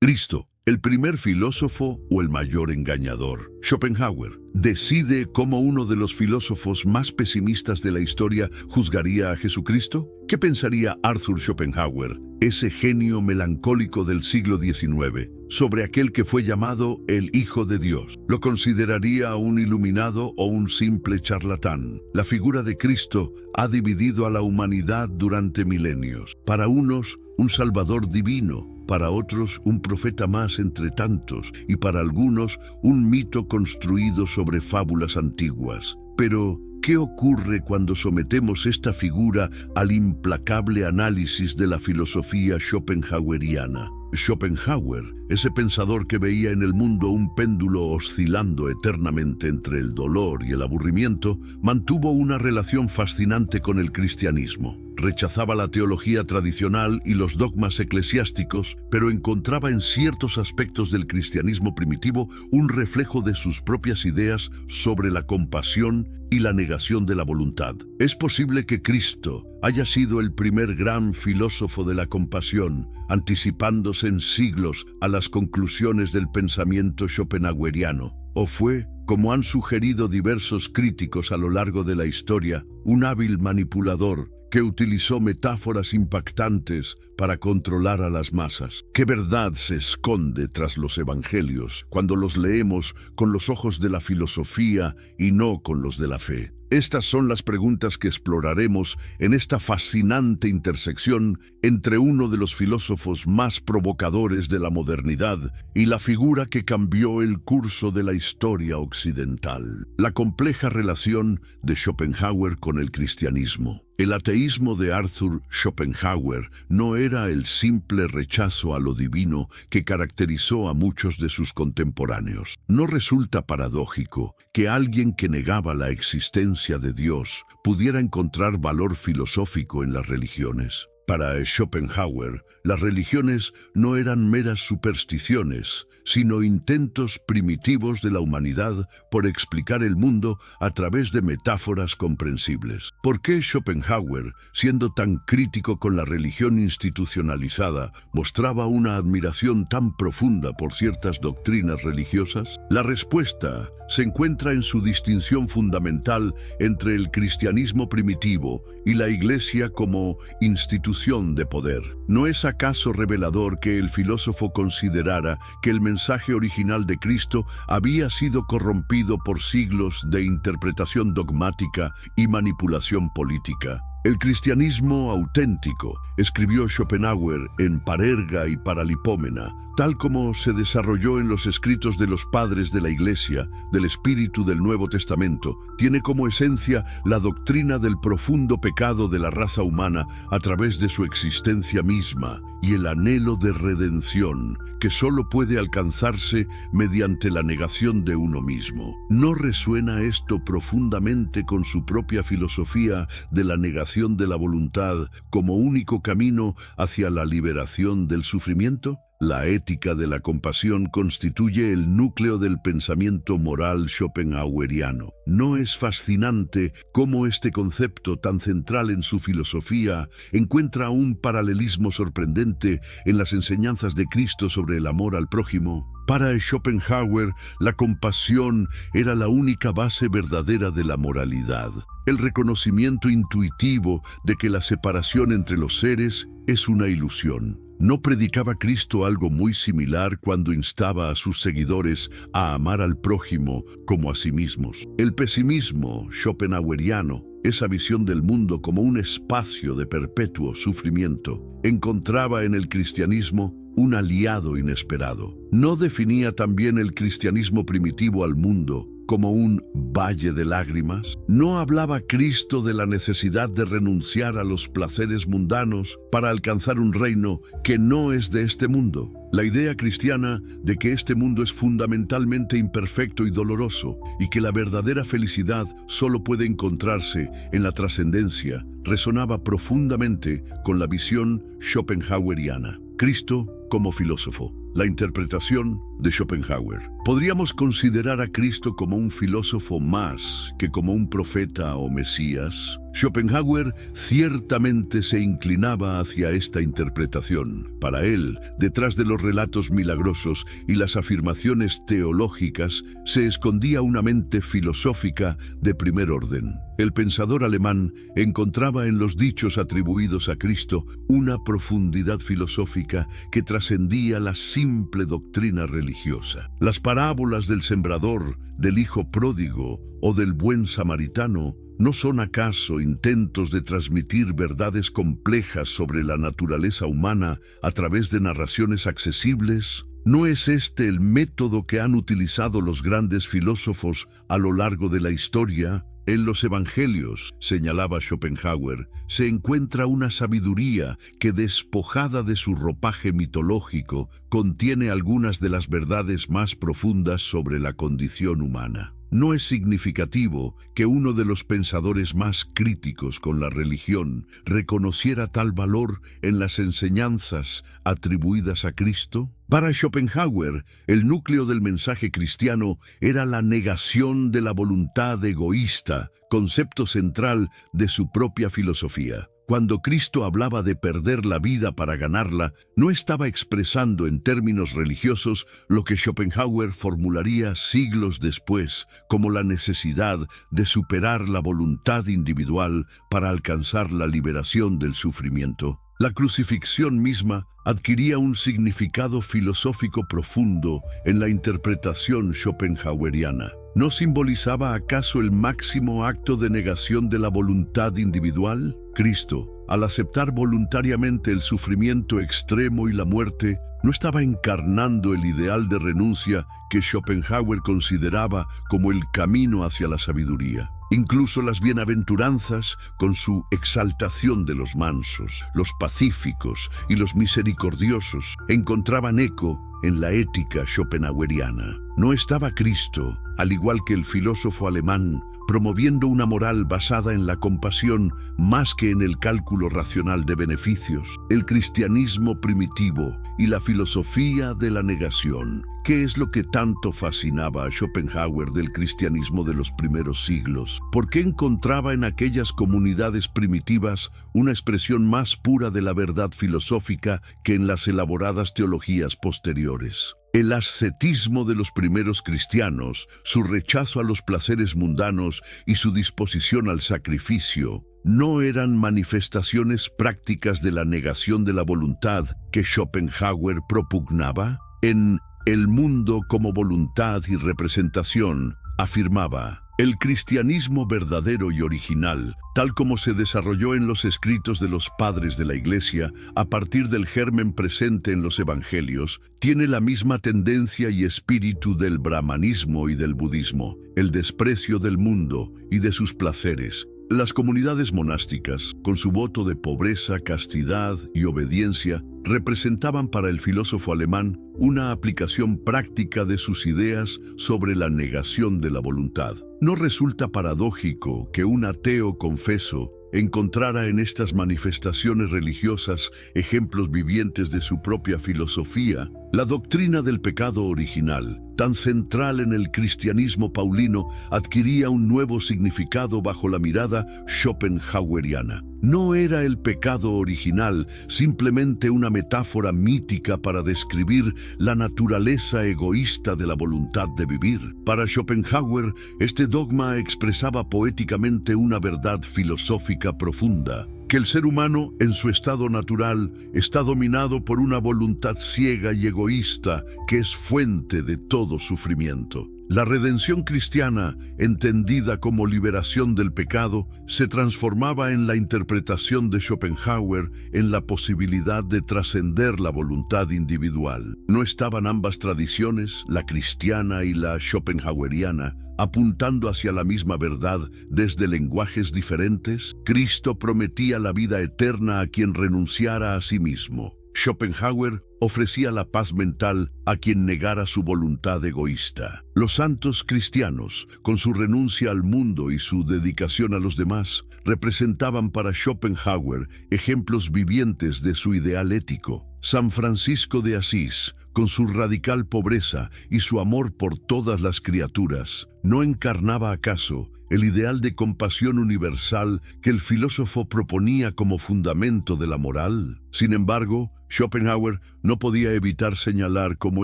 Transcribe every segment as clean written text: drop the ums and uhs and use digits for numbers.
Cristo, el primer filósofo o el mayor engañador. Schopenhauer decide cómo uno de los filósofos más pesimistas de la historia juzgaría a Jesucristo. ¿Qué pensaría Arthur Schopenhauer, ese genio melancólico del siglo XIX, sobre aquel que fue llamado el Hijo de Dios? ¿Lo consideraría un iluminado o un simple charlatán? La figura de Cristo ha dividido a la humanidad durante milenios. Para unos, un Salvador divino, para otros un profeta más entre tantos y para algunos un mito construido sobre fábulas antiguas. Pero, ¿qué ocurre cuando sometemos esta figura al implacable análisis de la filosofía schopenhaueriana? Schopenhauer, ese pensador que veía en el mundo un péndulo oscilando eternamente entre el dolor y el aburrimiento, mantuvo una relación fascinante con el cristianismo. Rechazaba la teología tradicional y los dogmas eclesiásticos, pero encontraba en ciertos aspectos del cristianismo primitivo un reflejo de sus propias ideas sobre la compasión y la negación de la voluntad. Es posible que Cristo haya sido el primer gran filósofo de la compasión, anticipándose en siglos a las conclusiones del pensamiento schopenhaueriano. O fue, como han sugerido diversos críticos a lo largo de la historia, un hábil manipulador que utilizó metáforas impactantes para controlar a las masas. ¿Qué verdad se esconde tras los evangelios cuando los leemos con los ojos de la filosofía y no con los de la fe? Estas son las preguntas que exploraremos en esta fascinante intersección entre uno de los filósofos más provocadores de la modernidad y la figura que cambió el curso de la historia occidental. La compleja relación de Schopenhauer con el cristianismo. El ateísmo de Arthur Schopenhauer no era el simple rechazo a lo divino que caracterizó a muchos de sus contemporáneos. ¿No resulta paradójico que alguien que negaba la existencia de Dios pudiera encontrar valor filosófico en las religiones? Para Schopenhauer, las religiones no eran meras supersticiones, sino intentos primitivos de la humanidad por explicar el mundo a través de metáforas comprensibles. ¿Por qué Schopenhauer, siendo tan crítico con la religión institucionalizada, mostraba una admiración tan profunda por ciertas doctrinas religiosas? La respuesta se encuentra en su distinción fundamental entre el cristianismo primitivo y la Iglesia como institución de poder. ¿No es acaso revelador que el filósofo considerara que el mensaje original de Cristo había sido corrompido por siglos de interpretación dogmática y manipulación política? El cristianismo auténtico, escribió Schopenhauer en Parerga y Paralipómena, tal como se desarrolló en los escritos de los padres de la Iglesia, del Espíritu del Nuevo Testamento, tiene como esencia la doctrina del profundo pecado de la raza humana a través de su existencia misma y el anhelo de redención que solo puede alcanzarse mediante la negación de uno mismo. ¿No resuena esto profundamente con su propia filosofía de la negación de la voluntad como único camino hacia la liberación del sufrimiento? La ética de la compasión constituye el núcleo del pensamiento moral schopenhaueriano. ¿No es fascinante cómo este concepto tan central en su filosofía encuentra un paralelismo sorprendente en las enseñanzas de Cristo sobre el amor al prójimo? Para Schopenhauer, la compasión era la única base verdadera de la moralidad. El reconocimiento intuitivo de que la separación entre los seres es una ilusión. ¿No predicaba Cristo algo muy similar cuando instaba a sus seguidores a amar al prójimo como a sí mismos? El pesimismo schopenhaueriano, esa visión del mundo como un espacio de perpetuo sufrimiento, encontraba en el cristianismo un aliado inesperado. ¿No definía también el cristianismo primitivo al mundo como un valle de lágrimas? ¿No hablaba Cristo de la necesidad de renunciar a los placeres mundanos para alcanzar un reino que no es de este mundo? La idea cristiana de que este mundo es fundamentalmente imperfecto y doloroso y que la verdadera felicidad solo puede encontrarse en la trascendencia resonaba profundamente con la visión schopenhaueriana. Cristo como filósofo. La interpretación de Schopenhauer. Podríamos considerar a Cristo como un filósofo más que como un profeta o mesías. Schopenhauer ciertamente se inclinaba hacia esta interpretación. Para él, detrás de los relatos milagrosos y las afirmaciones teológicas, se escondía una mente filosófica de primer orden. El pensador alemán encontraba en los dichos atribuidos a Cristo una profundidad filosófica que trascendía la simple doctrina religiosa. Las parábolas del sembrador, del hijo pródigo o del buen samaritano ¿no son acaso intentos de transmitir verdades complejas sobre la naturaleza humana a través de narraciones accesibles? ¿No es este el método que han utilizado los grandes filósofos a lo largo de la historia? En los evangelios, señalaba Schopenhauer, se encuentra una sabiduría que, despojada de su ropaje mitológico, contiene algunas de las verdades más profundas sobre la condición humana. No es significativo que uno de los pensadores más críticos con la religión reconociera tal valor en las enseñanzas atribuidas a Cristo. Para Schopenhauer, el núcleo del mensaje cristiano era la negación de la voluntad egoísta, concepto central de su propia filosofía. Cuando Cristo hablaba de perder la vida para ganarla, no estaba expresando en términos religiosos lo que Schopenhauer formularía siglos después como la necesidad de superar la voluntad individual para alcanzar la liberación del sufrimiento. La crucifixión misma adquiría un significado filosófico profundo en la interpretación schopenhaueriana. ¿No simbolizaba acaso el máximo acto de negación de la voluntad individual? Cristo, al aceptar voluntariamente el sufrimiento extremo y la muerte, no estaba encarnando el ideal de renuncia que Schopenhauer consideraba como el camino hacia la sabiduría. Incluso las bienaventuranzas, con su exaltación de los mansos, los pacíficos y los misericordiosos, encontraban eco en la ética schopenhaueriana. No estaba Cristo, al igual que el filósofo alemán, promoviendo una moral basada en la compasión más que en el cálculo racional de beneficios. El cristianismo primitivo y la filosofía de la negación. ¿Qué es lo que tanto fascinaba a Schopenhauer del cristianismo de los primeros siglos? ¿Por qué encontraba en aquellas comunidades primitivas una expresión más pura de la verdad filosófica que en las elaboradas teologías posteriores? El ascetismo de los primeros cristianos, su rechazo a los placeres mundanos y su disposición al sacrificio, ¿no eran manifestaciones prácticas de la negación de la voluntad que Schopenhauer propugnaba? En El mundo como voluntad y representación, afirmaba: el cristianismo verdadero y original, tal como se desarrolló en los escritos de los padres de la Iglesia a partir del germen presente en los evangelios, tiene la misma tendencia y espíritu del brahmanismo y del budismo, el desprecio del mundo y de sus placeres. Las comunidades monásticas, con su voto de pobreza, castidad y obediencia, representaban para el filósofo alemán una aplicación práctica de sus ideas sobre la negación de la voluntad. ¿No resulta paradójico que un ateo confeso encontrara en estas manifestaciones religiosas ejemplos vivientes de su propia filosofía? La doctrina del pecado original, tan central en el cristianismo paulino, adquiría un nuevo significado bajo la mirada schopenhaueriana. No era el pecado original simplemente una metáfora mítica para describir la naturaleza egoísta de la voluntad de vivir. Para Schopenhauer, este dogma expresaba poéticamente una verdad filosófica profunda: que el ser humano, en su estado natural, está dominado por una voluntad ciega y egoísta que es fuente de todo sufrimiento. La redención cristiana, entendida como liberación del pecado, se transformaba en la interpretación de Schopenhauer en la posibilidad de trascender la voluntad individual. ¿No estaban ambas tradiciones, la cristiana y la schopenhaueriana, apuntando hacia la misma verdad desde lenguajes diferentes? Cristo prometía la vida eterna a quien renunciara a sí mismo. Schopenhauer ofrecía la paz mental a quien negara su voluntad egoísta. Los santos cristianos, con su renuncia al mundo y su dedicación a los demás, representaban para Schopenhauer ejemplos vivientes de su ideal ético. San Francisco de Asís, con su radical pobreza y su amor por todas las criaturas, ¿no encarnaba acaso el ideal de compasión universal que el filósofo proponía como fundamento de la moral? Sin embargo, Schopenhauer no podía evitar señalar cómo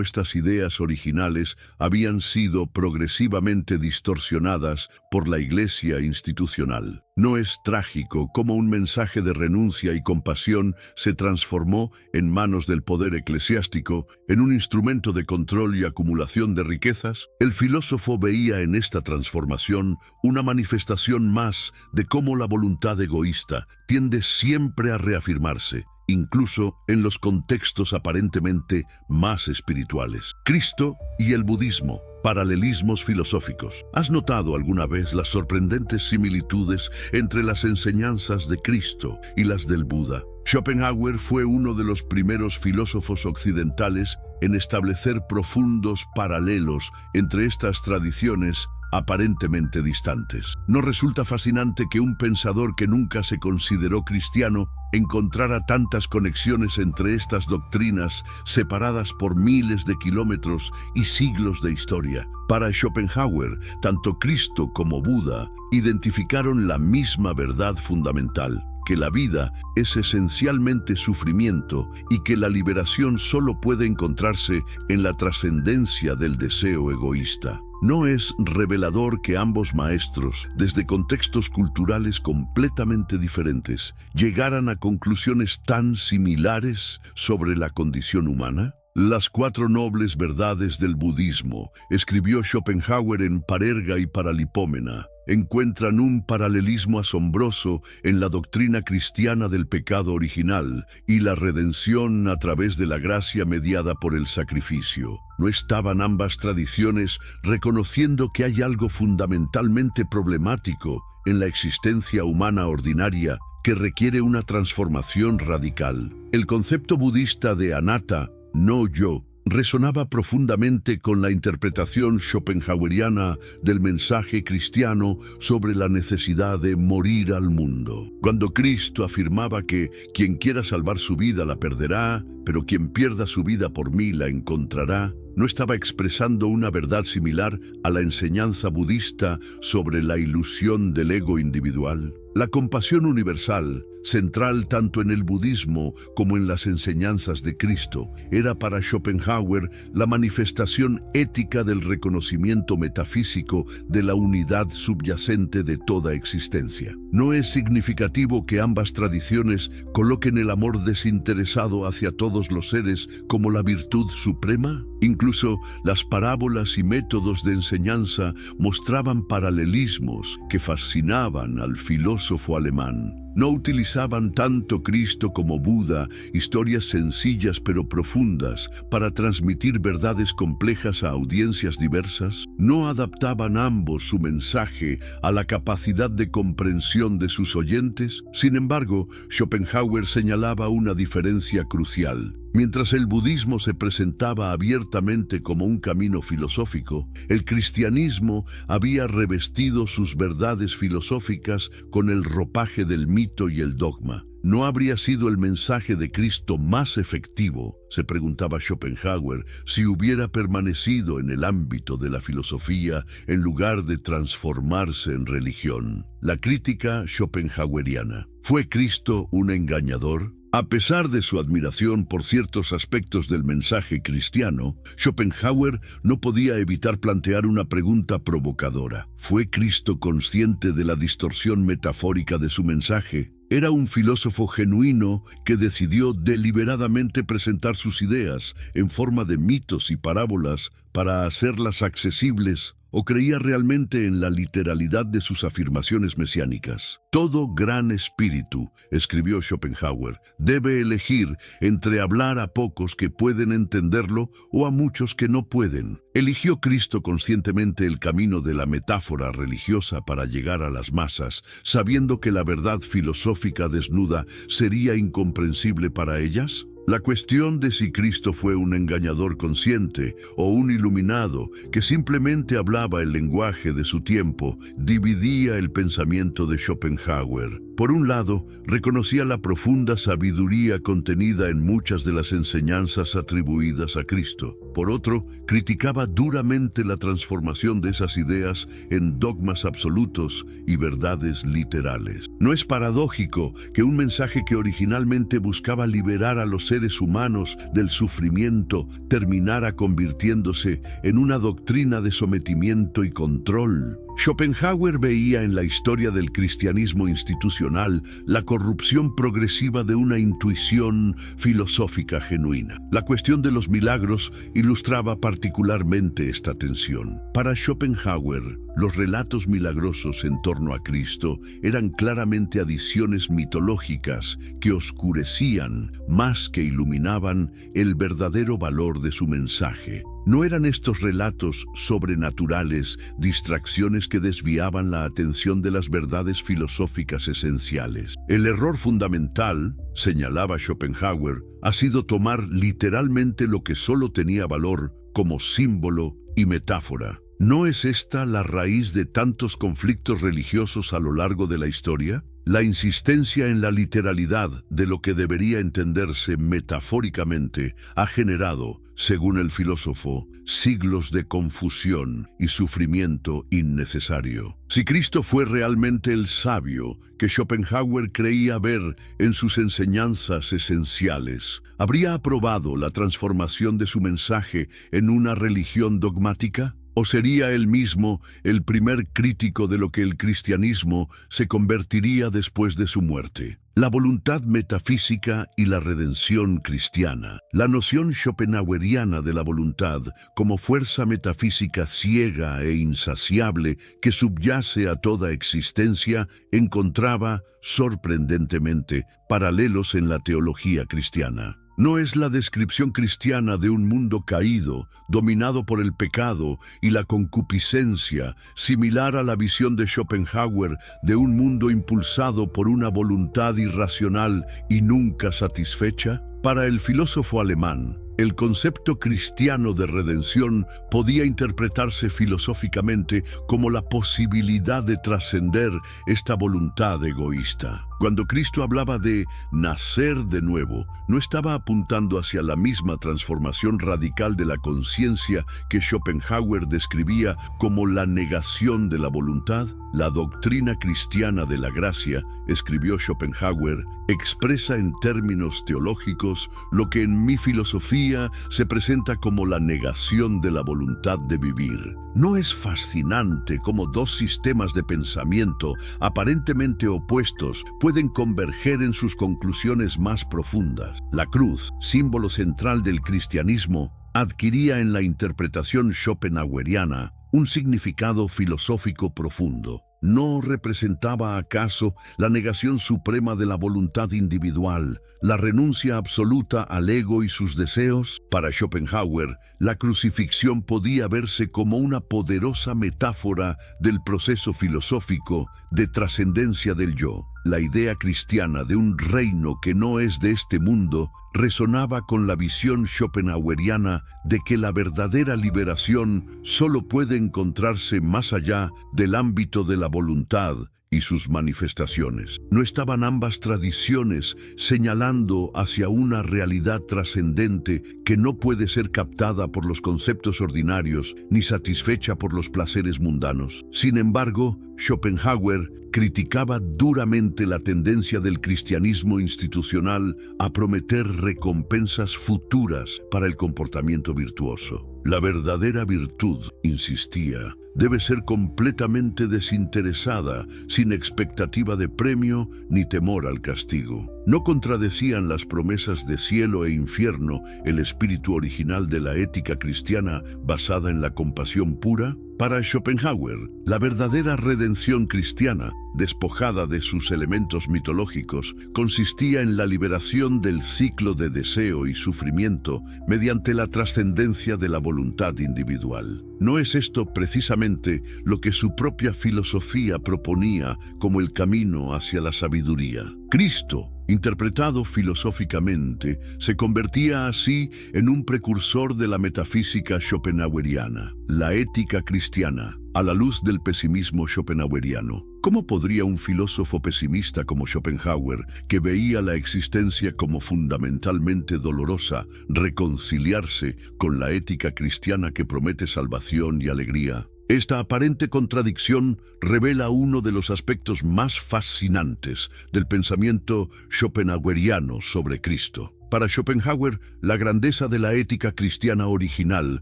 estas ideas originales habían sido progresivamente distorsionadas por la Iglesia institucional. ¿No es trágico cómo un mensaje de renuncia y compasión se transformó en manos del poder eclesiástico en un instrumento de control y acumulación de riquezas? El filósofo veía en esta transformación una manifestación más de cómo la voluntad egoísta tiende siempre a reafirmarse, incluso en los contextos aparentemente más espirituales. Cristo y el budismo, paralelismos filosóficos. ¿Has notado alguna vez las sorprendentes similitudes entre las enseñanzas de Cristo y las del Buda? Schopenhauer fue uno de los primeros filósofos occidentales en establecer profundos paralelos entre estas tradiciones aparentemente distantes. ¿No resulta fascinante que un pensador que nunca se consideró cristiano encontrara tantas conexiones entre estas doctrinas separadas por miles de kilómetros y siglos de historia? Para Schopenhauer, tanto Cristo como Buda identificaron la misma verdad fundamental: que la vida es esencialmente sufrimiento y que la liberación solo puede encontrarse en la trascendencia del deseo egoísta. ¿No es revelador que ambos maestros, desde contextos culturales completamente diferentes, llegaran a conclusiones tan similares sobre la condición humana? Las cuatro nobles verdades del budismo, escribió Schopenhauer en Parerga y Paralipómena, encuentran un paralelismo asombroso en la doctrina cristiana del pecado original y la redención a través de la gracia mediada por el sacrificio. ¿No estaban ambas tradiciones reconociendo que hay algo fundamentalmente problemático en la existencia humana ordinaria que requiere una transformación radical? El concepto budista de anatta, no yo, resonaba profundamente con la interpretación schopenhaueriana del mensaje cristiano sobre la necesidad de morir al mundo. Cuando Cristo afirmaba que quien quiera salvar su vida la perderá, pero quien pierda su vida por mí la encontrará, ¿no estaba expresando una verdad similar a la enseñanza budista sobre la ilusión del ego individual? La compasión universal, central tanto en el budismo como en las enseñanzas de Cristo, era para Schopenhauer la manifestación ética del reconocimiento metafísico de la unidad subyacente de toda existencia. ¿No es significativo que ambas tradiciones coloquen el amor desinteresado hacia todos los seres como la virtud suprema? Incluso las parábolas y métodos de enseñanza mostraban paralelismos que fascinaban al filósofo alemán. ¿No utilizaban tanto Cristo como Buda historias sencillas pero profundas para transmitir verdades complejas a audiencias diversas? ¿No adaptaban ambos su mensaje a la capacidad de comprensión de sus oyentes? Sin embargo, Schopenhauer señalaba una diferencia crucial. Mientras el budismo se presentaba abiertamente como un camino filosófico, el cristianismo había revestido sus verdades filosóficas con el ropaje del mito y el dogma. ¿No habría sido el mensaje de Cristo más efectivo, se preguntaba Schopenhauer, si hubiera permanecido en el ámbito de la filosofía en lugar de transformarse en religión? La crítica schopenhaueriana. ¿Fue Cristo un engañador? A pesar de su admiración por ciertos aspectos del mensaje cristiano, Schopenhauer no podía evitar plantear una pregunta provocadora. ¿Fue Cristo consciente de la distorsión metafórica de su mensaje? Era un filósofo genuino que decidió deliberadamente presentar sus ideas en forma de mitos y parábolas para hacerlas accesibles, ¿o creía realmente en la literalidad de sus afirmaciones mesiánicas? Todo gran espíritu, escribió Schopenhauer, debe elegir entre hablar a pocos que pueden entenderlo o a muchos que no pueden. ¿Eligió Cristo conscientemente el camino de la metáfora religiosa para llegar a las masas, sabiendo que la verdad filosófica desnuda sería incomprensible para ellas? La cuestión de si Cristo fue un engañador consciente o un iluminado que simplemente hablaba el lenguaje de su tiempo dividía el pensamiento de Schopenhauer. Por un lado, reconocía la profunda sabiduría contenida en muchas de las enseñanzas atribuidas a Cristo. Por otro, criticaba duramente la transformación de esas ideas en dogmas absolutos y verdades literales. No es paradójico que un mensaje que originalmente buscaba liberar a los seres humanos del sufrimiento terminara convirtiéndose en una doctrina de sometimiento y control. Schopenhauer veía en la historia del cristianismo institucional la corrupción progresiva de una intuición filosófica genuina. La cuestión de los milagros ilustraba particularmente esta tensión. Para Schopenhauer, los relatos milagrosos en torno a Cristo eran claramente adiciones mitológicas que oscurecían, más que iluminaban, el verdadero valor de su mensaje. ¿No eran estos relatos sobrenaturales distracciones que desviaban la atención de las verdades filosóficas esenciales? El error fundamental, señalaba Schopenhauer, ha sido tomar literalmente lo que solo tenía valor como símbolo y metáfora. ¿No es esta la raíz de tantos conflictos religiosos a lo largo de la historia? La insistencia en la literalidad de lo que debería entenderse metafóricamente ha generado, según el filósofo, siglos de confusión y sufrimiento innecesario. Si Cristo fue realmente el sabio que Schopenhauer creía ver en sus enseñanzas esenciales, ¿habría aprobado la transformación de su mensaje en una religión dogmática? ¿O sería él mismo el primer crítico de lo que el cristianismo se convertiría después de su muerte? La voluntad metafísica y la redención cristiana. La noción schopenhaueriana de la voluntad como fuerza metafísica ciega e insaciable que subyace a toda existencia encontraba, sorprendentemente, paralelos en la teología cristiana. No es la descripción cristiana de un mundo caído, dominado por el pecado y la concupiscencia, similar a la visión de Schopenhauer de un mundo impulsado por una voluntad irracional y nunca satisfecha? Para el filósofo alemán, el concepto cristiano de redención podía interpretarse filosóficamente como la posibilidad de trascender esta voluntad egoísta. Cuando Cristo hablaba de nacer de nuevo, no estaba apuntando hacia la misma transformación radical de la conciencia que Schopenhauer describía como la negación de la voluntad. La doctrina cristiana de la gracia, escribió Schopenhauer, expresa en términos teológicos lo que en mi filosofía se presenta como la negación de la voluntad de vivir. ¿No es fascinante cómo dos sistemas de pensamiento aparentemente opuestos pueden converger en sus conclusiones más profundas? La cruz, símbolo central del cristianismo, adquiría en la interpretación schopenhaueriana un significado filosófico profundo. ¿No representaba acaso la negación suprema de la voluntad individual, la renuncia absoluta al ego y sus deseos? Para Schopenhauer, la crucifixión podía verse como una poderosa metáfora del proceso filosófico de trascendencia del yo. La idea cristiana de un reino que no es de este mundo resonaba con la visión schopenhaueriana de que la verdadera liberación solo puede encontrarse más allá del ámbito de la voluntad y sus manifestaciones. ¿No estaban ambas tradiciones señalando hacia una realidad trascendente que no puede ser captada por los conceptos ordinarios ni satisfecha por los placeres mundanos? Sin embargo, Schopenhauer criticaba duramente la tendencia del cristianismo institucional a prometer recompensas futuras para el comportamiento virtuoso. La verdadera virtud, insistía, debe ser completamente desinteresada, sin expectativa de premio ni temor al castigo. ¿No contradecían las promesas de cielo e infierno el espíritu original de la ética cristiana basada en la compasión pura? Para Schopenhauer, la verdadera redención cristiana, despojada de sus elementos mitológicos, consistía en la liberación del ciclo de deseo y sufrimiento mediante la trascendencia de la voluntad individual. ¿No es esto precisamente lo que su propia filosofía proponía como el camino hacia la sabiduría? Cristo, Interpretado filosóficamente, se convertía así en un precursor de la metafísica schopenhaueriana, la ética cristiana, a la luz del pesimismo schopenhaueriano. ¿Cómo podría un filósofo pesimista como Schopenhauer, que veía la existencia como fundamentalmente dolorosa, reconciliarse con la ética cristiana que promete salvación y alegría? Esta aparente contradicción revela uno de los aspectos más fascinantes del pensamiento schopenhaueriano sobre Cristo. Para Schopenhauer, la grandeza de la ética cristiana original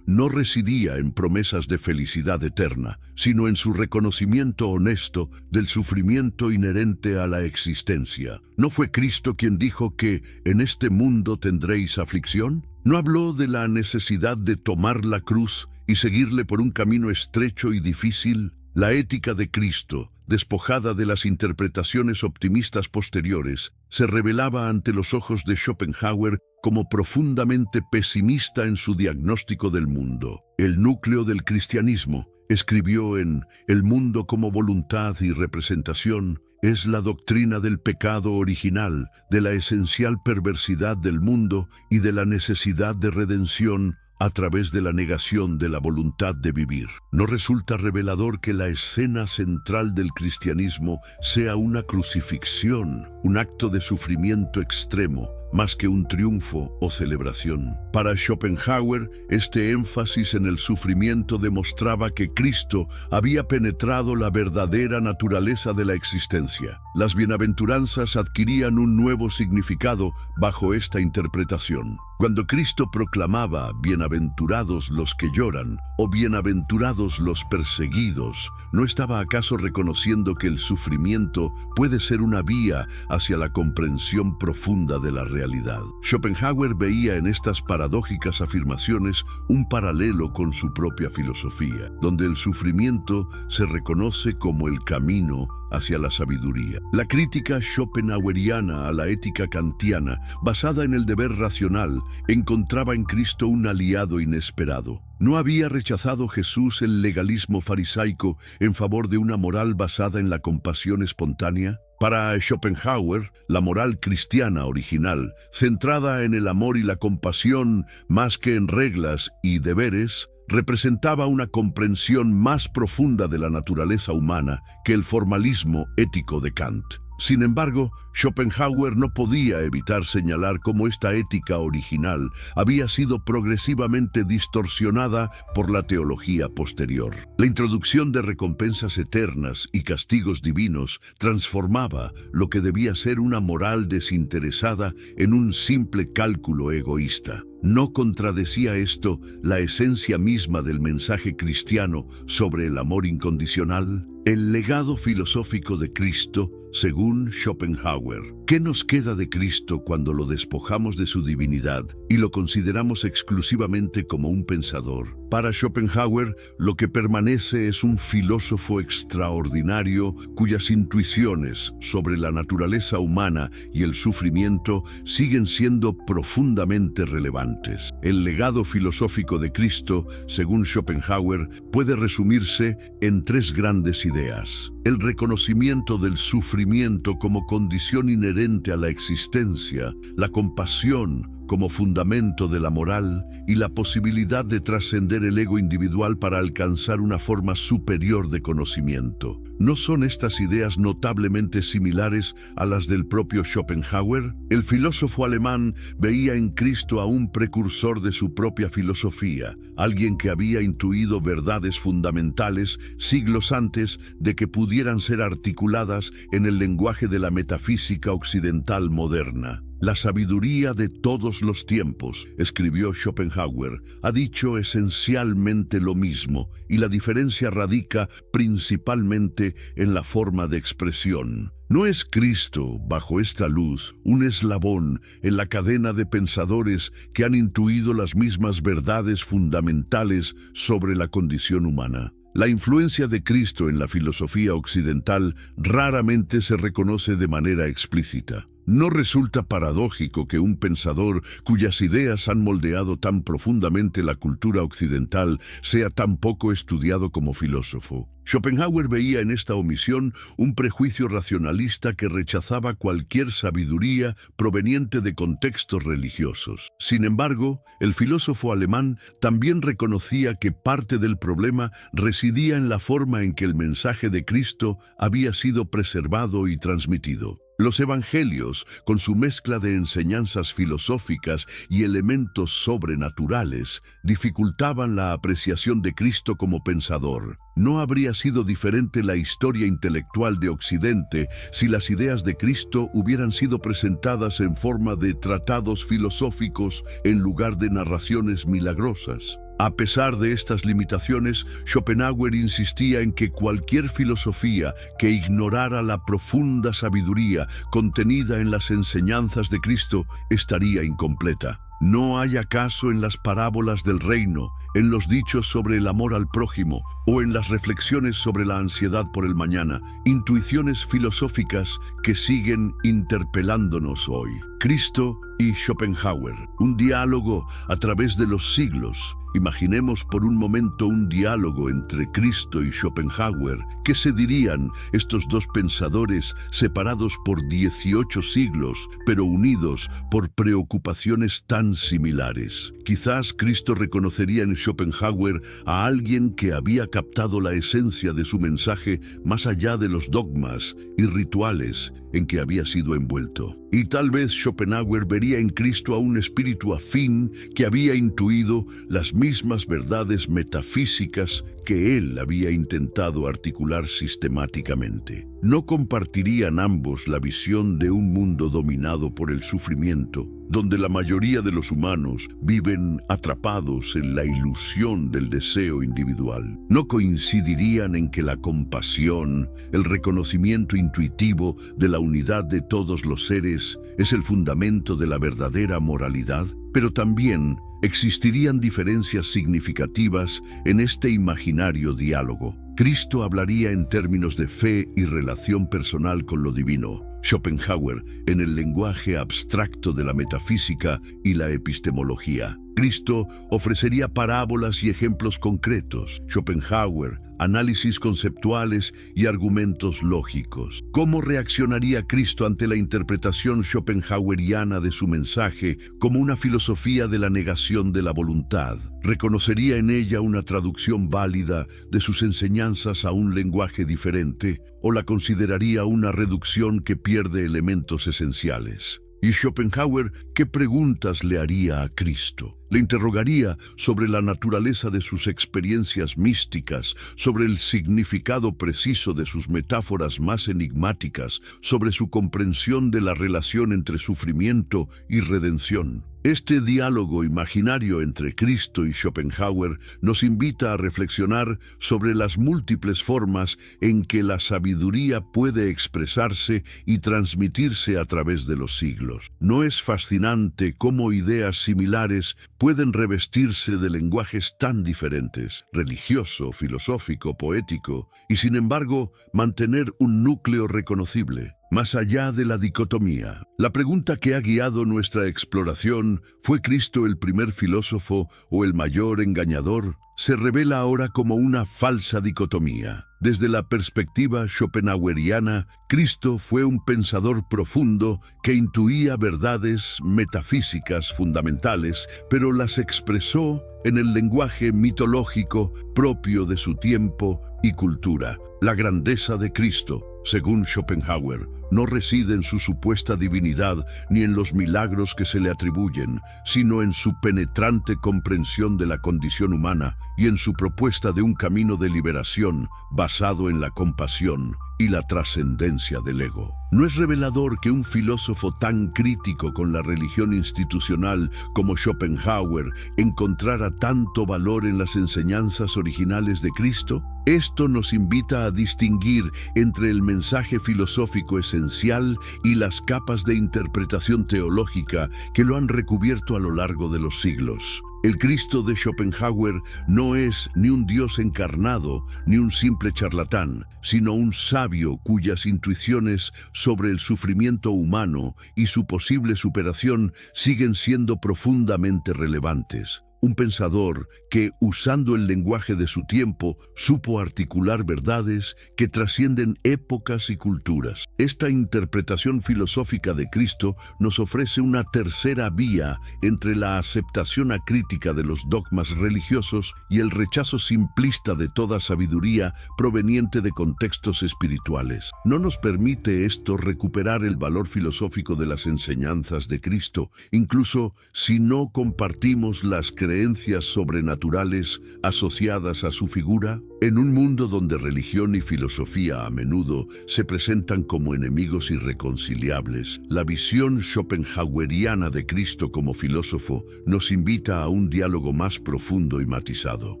no residía en promesas de felicidad eterna, sino en su reconocimiento honesto del sufrimiento inherente a la existencia. ¿No fue Cristo quien dijo que en este mundo tendréis aflicción? ¿No habló de la necesidad de tomar la cruz y seguirle por un camino estrecho y difícil? La ética de Cristo, despojada de las interpretaciones optimistas posteriores, se revelaba ante los ojos de Schopenhauer como profundamente pesimista en su diagnóstico del mundo. El núcleo del cristianismo, escribió en El mundo como voluntad y representación, es la doctrina del pecado original, de la esencial perversidad del mundo y de la necesidad de redención a través de la negación de la voluntad de vivir. ¿No resulta revelador que la escena central del cristianismo sea una crucifixión, un acto de sufrimiento extremo, más que un triunfo o celebración? Para Schopenhauer, este énfasis en el sufrimiento demostraba que Cristo había penetrado la verdadera naturaleza de la existencia. Las bienaventuranzas adquirían un nuevo significado bajo esta interpretación. Cuando Cristo proclamaba «bienaventurados los que lloran» o «bienaventurados los perseguidos», ¿no estaba acaso reconociendo que el sufrimiento puede ser una vía hacia la comprensión profunda de la realidad? Schopenhauer veía en estas paradójicas afirmaciones un paralelo con su propia filosofía, donde el sufrimiento se reconoce como el camino hacia la sabiduría. La crítica schopenhaueriana a la ética kantiana, basada en el deber racional, encontraba en Cristo un aliado inesperado. ¿No había rechazado Jesús el legalismo farisaico en favor de una moral basada en la compasión espontánea? Para Schopenhauer, la moral cristiana original, centrada en el amor y la compasión más que en reglas y deberes, representaba una comprensión más profunda de la naturaleza humana que el formalismo ético de Kant. Sin embargo, Schopenhauer no podía evitar señalar cómo esta ética original había sido progresivamente distorsionada por la teología posterior. La introducción de recompensas eternas y castigos divinos transformaba lo que debía ser una moral desinteresada en un simple cálculo egoísta. ¿No contradecía esto la esencia misma del mensaje cristiano sobre el amor incondicional? El legado filosófico de Cristo, según Schopenhauer. ¿Qué nos queda de Cristo cuando lo despojamos de su divinidad y lo consideramos exclusivamente como un pensador? Para Schopenhauer, lo que permanece es un filósofo extraordinario cuyas intuiciones sobre la naturaleza humana y el sufrimiento siguen siendo profundamente relevantes. El legado filosófico de Cristo, según Schopenhauer, puede resumirse en tres grandes ideas: el reconocimiento del sufrimiento como condición inherente a la existencia, la compasión como fundamento de la moral y la posibilidad de trascender el ego individual para alcanzar una forma superior de conocimiento. ¿No son estas ideas notablemente similares a las del propio Schopenhauer? El filósofo alemán veía en Cristo a un precursor de su propia filosofía, alguien que había intuido verdades fundamentales siglos antes de que pudieran ser articuladas en el lenguaje de la metafísica occidental moderna. La sabiduría de todos los tiempos, escribió Schopenhauer, ha dicho esencialmente lo mismo, y la diferencia radica principalmente en la forma de expresión. ¿No es Cristo, bajo esta luz, un eslabón en la cadena de pensadores que han intuido las mismas verdades fundamentales sobre la condición humana? La influencia de Cristo en la filosofía occidental raramente se reconoce de manera explícita. ¿No resulta paradójico que un pensador cuyas ideas han moldeado tan profundamente la cultura occidental sea tan poco estudiado como filósofo? Schopenhauer veía en esta omisión un prejuicio racionalista que rechazaba cualquier sabiduría proveniente de contextos religiosos. Sin embargo, el filósofo alemán también reconocía que parte del problema residía en la forma en que el mensaje de Cristo había sido preservado y transmitido. Los evangelios, con su mezcla de enseñanzas filosóficas y elementos sobrenaturales, dificultaban la apreciación de Cristo como pensador. No habría sido diferente la historia intelectual de Occidente si las ideas de Cristo hubieran sido presentadas en forma de tratados filosóficos en lugar de narraciones milagrosas. A pesar de estas limitaciones, Schopenhauer insistía en que cualquier filosofía que ignorara la profunda sabiduría contenida en las enseñanzas de Cristo estaría incompleta. ¿No hay acaso en las parábolas del reino, en los dichos sobre el amor al prójimo o en las reflexiones sobre la ansiedad por el mañana, intuiciones filosóficas que siguen interpelándonos hoy? Cristo y Schopenhauer, un diálogo a través de los siglos. Imaginemos por un momento un diálogo entre Cristo y Schopenhauer. ¿Qué se dirían estos dos pensadores separados por 18 siglos, pero unidos por preocupaciones tan similares? Quizás Cristo reconocería en Schopenhauer a alguien que había captado la esencia de su mensaje más allá de los dogmas y rituales en que había sido envuelto. Y tal vez Schopenhauer vería en Cristo a un espíritu afín que había intuido las mismas verdades metafísicas que él había intentado articular sistemáticamente. ¿No compartirían ambos la visión de un mundo dominado por el sufrimiento, donde la mayoría de los humanos viven atrapados en la ilusión del deseo individual? ¿No coincidirían en que la compasión, el reconocimiento intuitivo de la unidad de todos los seres, es el fundamento de la verdadera moralidad? Pero también existirían diferencias significativas en este imaginario diálogo. Cristo hablaría en términos de fe y relación personal con lo divino. Schopenhauer en el lenguaje abstracto de la metafísica y la epistemología. Cristo ofrecería parábolas y ejemplos concretos. Schopenhauer, análisis conceptuales y argumentos lógicos. ¿Cómo reaccionaría Cristo ante la interpretación schopenhaueriana de su mensaje como una filosofía de la negación de la voluntad? ¿Reconocería en ella una traducción válida de sus enseñanzas a un lenguaje diferente o la consideraría una reducción que pierde elementos esenciales? ¿Y Schopenhauer qué preguntas le haría a Cristo? Le interrogaría sobre la naturaleza de sus experiencias místicas, sobre el significado preciso de sus metáforas más enigmáticas, sobre su comprensión de la relación entre sufrimiento y redención. Este diálogo imaginario entre Cristo y Schopenhauer nos invita a reflexionar sobre las múltiples formas en que la sabiduría puede expresarse y transmitirse a través de los siglos. ¿No es fascinante cómo ideas similares pueden revestirse de lenguajes tan diferentes, religioso, filosófico, poético, y sin embargo mantener un núcleo reconocible? Más allá de la dicotomía, la pregunta que ha guiado nuestra exploración, ¿fue Cristo el primer filósofo o el mayor engañador?, se revela ahora como una falsa dicotomía. Desde la perspectiva schopenhaueriana, Cristo fue un pensador profundo que intuía verdades metafísicas fundamentales, pero las expresó en el lenguaje mitológico propio de su tiempo y cultura. La grandeza de Cristo, según Schopenhauer, no reside en su supuesta divinidad ni en los milagros que se le atribuyen, sino en su penetrante comprensión de la condición humana y en su propuesta de un camino de liberación basado en la compasión y la trascendencia del ego. ¿No es revelador que un filósofo tan crítico con la religión institucional como Schopenhauer encontrara tanto valor en las enseñanzas originales de Cristo? Esto nos invita a distinguir entre el mensaje filosófico esencial y las capas de interpretación teológica que lo han recubierto a lo largo de los siglos. El Cristo de Schopenhauer no es ni un Dios encarnado, ni un simple charlatán, sino un sabio cuyas intuiciones sobre el sufrimiento humano y su posible superación siguen siendo profundamente relevantes. Un pensador que, usando el lenguaje de su tiempo, supo articular verdades que trascienden épocas y culturas. Esta interpretación filosófica de Cristo nos ofrece una tercera vía entre la aceptación acrítica de los dogmas religiosos y el rechazo simplista de toda sabiduría proveniente de contextos espirituales. No nos permite esto recuperar el valor filosófico de las enseñanzas de Cristo, incluso si no compartimos las creencias sobrenaturales asociadas a su figura. En un mundo donde religión y filosofía a menudo se presentan como enemigos irreconciliables, la visión schopenhaueriana de Cristo como filósofo nos invita a un diálogo más profundo y matizado.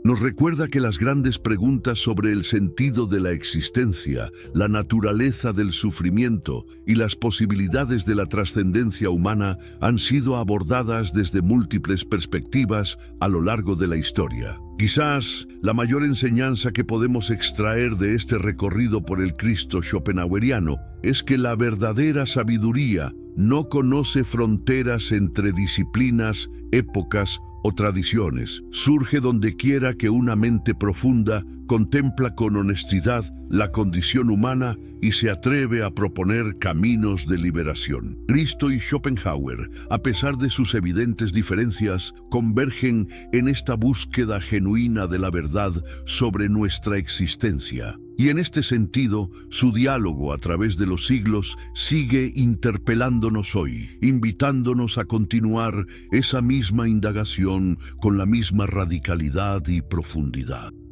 Nos recuerda que las grandes preguntas sobre el sentido de la existencia, la naturaleza del sufrimiento y las posibilidades de la trascendencia humana han sido abordadas desde múltiples perspectivas a lo largo de la historia. Quizás la mayor enseñanza que podemos extraer de este recorrido por el Cristo schopenhaueriano es que la verdadera sabiduría no conoce fronteras entre disciplinas, épocas o tradiciones. Surge donde quiera que una mente profunda contempla con honestidad la condición humana y se atreve a proponer caminos de liberación. Cristo y Schopenhauer, a pesar de sus evidentes diferencias, convergen en esta búsqueda genuina de la verdad sobre nuestra existencia. Y en este sentido, su diálogo a través de los siglos sigue interpelándonos hoy, invitándonos a continuar esa misma indagación con la misma radicalidad y profundidad.